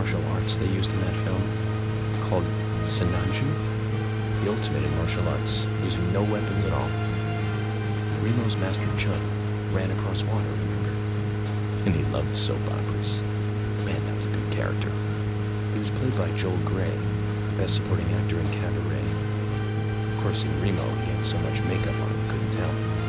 martial arts they used in that film, called Sinanju, the ultimate in martial arts, using no weapons at all. Remo's master Chun ran across water, remember? And he loved soap operas. Man, that was a good character. He was played by Joel Grey, the best supporting actor in Cabaret. Of course, in Remo, he had so much makeup on you couldn't tell.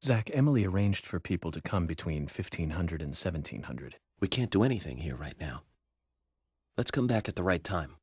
Zach, Emily arranged for people to come between 1500 and 1700. We can't do anything here right now. Let's come back at the right time.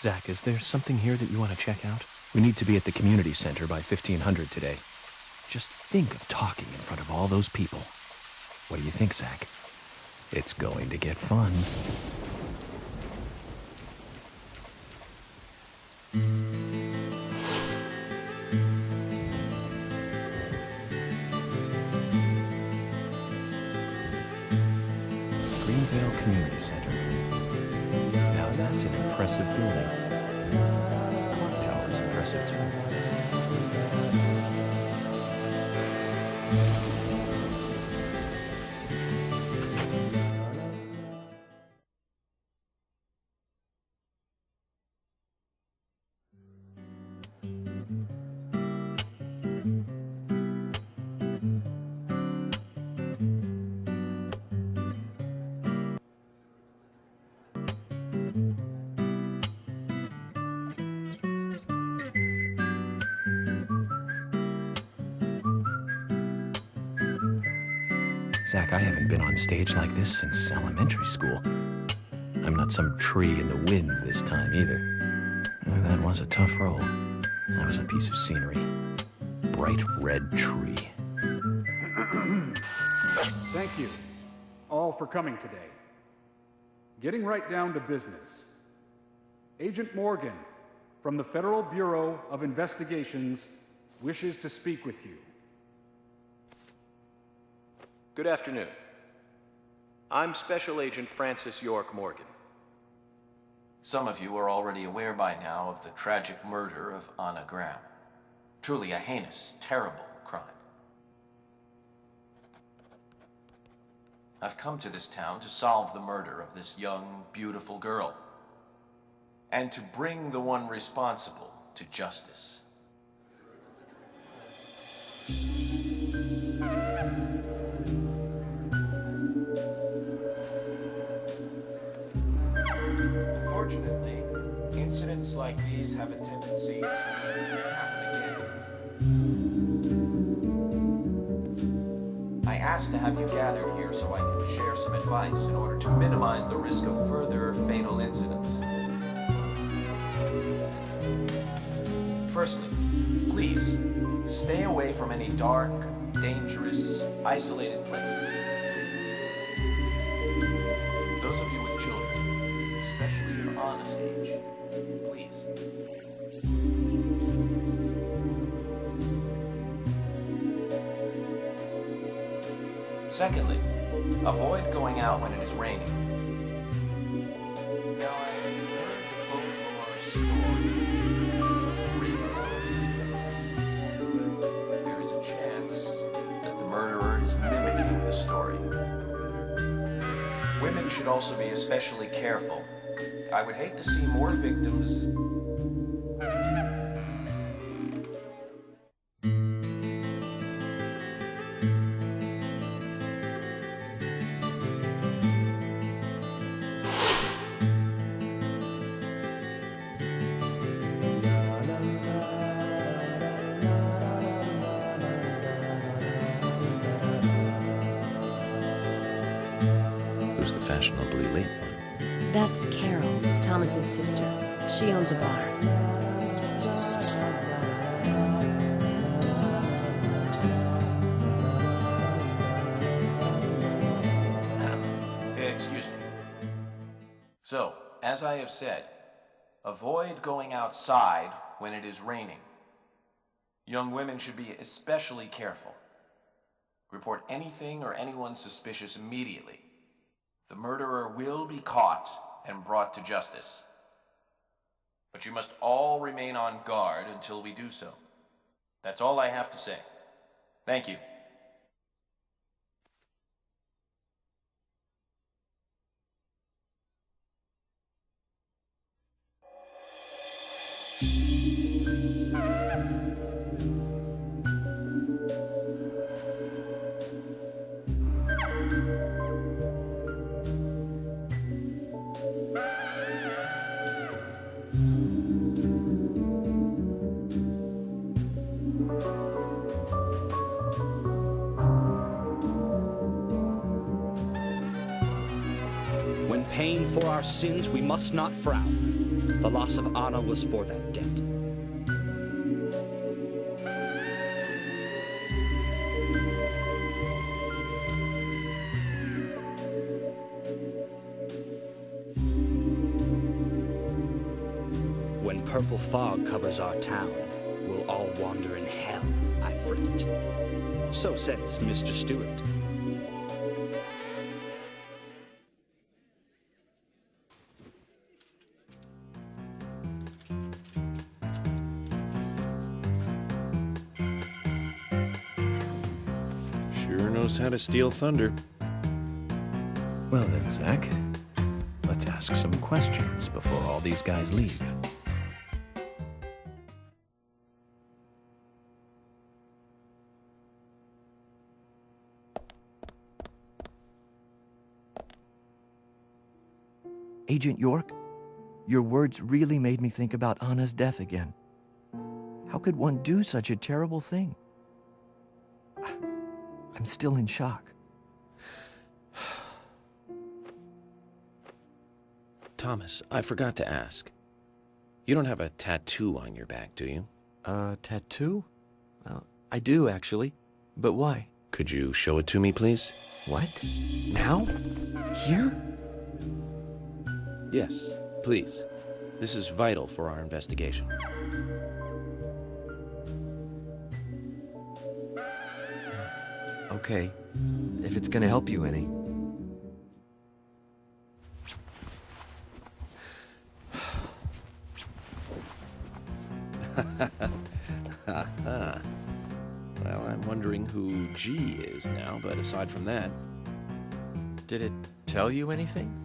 Zach, is there something here that you want to check out? We need to be at the community center by 1500 today. Just think of talking in front of all those people. What do you think, Zach? It's going to get fun. Greenvale Community Center. Now that's an impressive building. Clock tower's impressive too. Zach, I haven't been on stage like this since elementary school. I'm not some tree in the wind this time either. That was a tough role. That was a piece of scenery. Bright red tree. Thank you all for coming today. Getting right down to business. Agent Morgan from the Federal Bureau of Investigations wishes to speak with you. Good afternoon. I'm Special Agent Francis York Morgan. Some of you are already aware by now of the tragic murder of Anna Graham. Truly a heinous, terrible crime. I've come to this town to solve the murder of this young, beautiful girl, and to bring the one responsible to justice. Unfortunately, incidents like these have a tendency to happen again. I asked to have you gathered here so I can share some advice in order to minimize the risk of further fatal incidents. Firstly, please stay away from any dark, dangerous, isolated places. Those of you with children, especially your honest age, please. Secondly, avoid going out when it is raining. Now, I heard the folklore story of Reno. There is a chance that the murderer is mimicking the story. Women should also be especially careful. I would hate to see more victims. Who's the fashionably late one? That's Carol, Thomas's sister. She owns a bar. So, as I have said, avoid going outside when it is raining. Young women should be especially careful. Report anything or anyone suspicious immediately. The murderer will be caught and brought to justice. But you must all remain on guard until we do so. That's all I have to say. Thank you. When paying for our sins, we must not frown. The loss of Anna was for that debt. When purple fog covers our town, we'll all wander in hell, I fret. So says Mr. Stewart. Sure knows how to steal thunder. Well then, Zach, let's ask some questions before all these guys leave. Agent York, your words really made me think about Anna's death again. How could one do such a terrible thing? I'm still in shock. Thomas, I forgot to ask. You don't have a tattoo on your back, do you? Tattoo? I do, actually. But why? Could you show it to me, please? What? Now? Here? Yes, please. This is vital for our investigation. Okay, if it's gonna help you any. Well, I'm wondering who G is now, but aside from that, Did it tell you anything?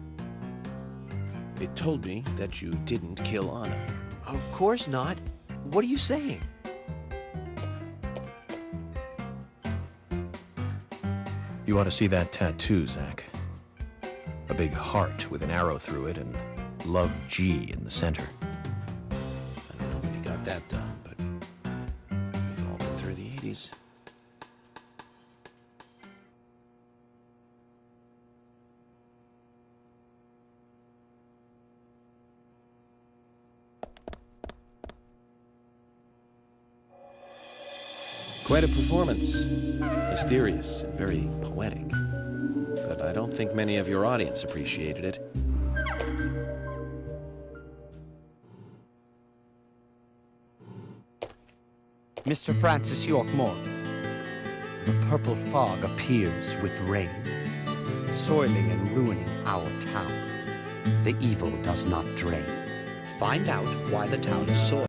it told me that you didn't kill Anna. Of course not. What are you saying? You ought to see that tattoo, Zach. A big heart with an arrow through it and Love G in the center. I don't know when you got that done, but we've all been through the 80s. Quite a performance. Mysterious and very poetic. But I don't think many of your audience appreciated it. Mr. Francis York Morgan, the purple fog appears with rain, soiling and ruining our town. The evil does not drain. Find out why the town is soiled.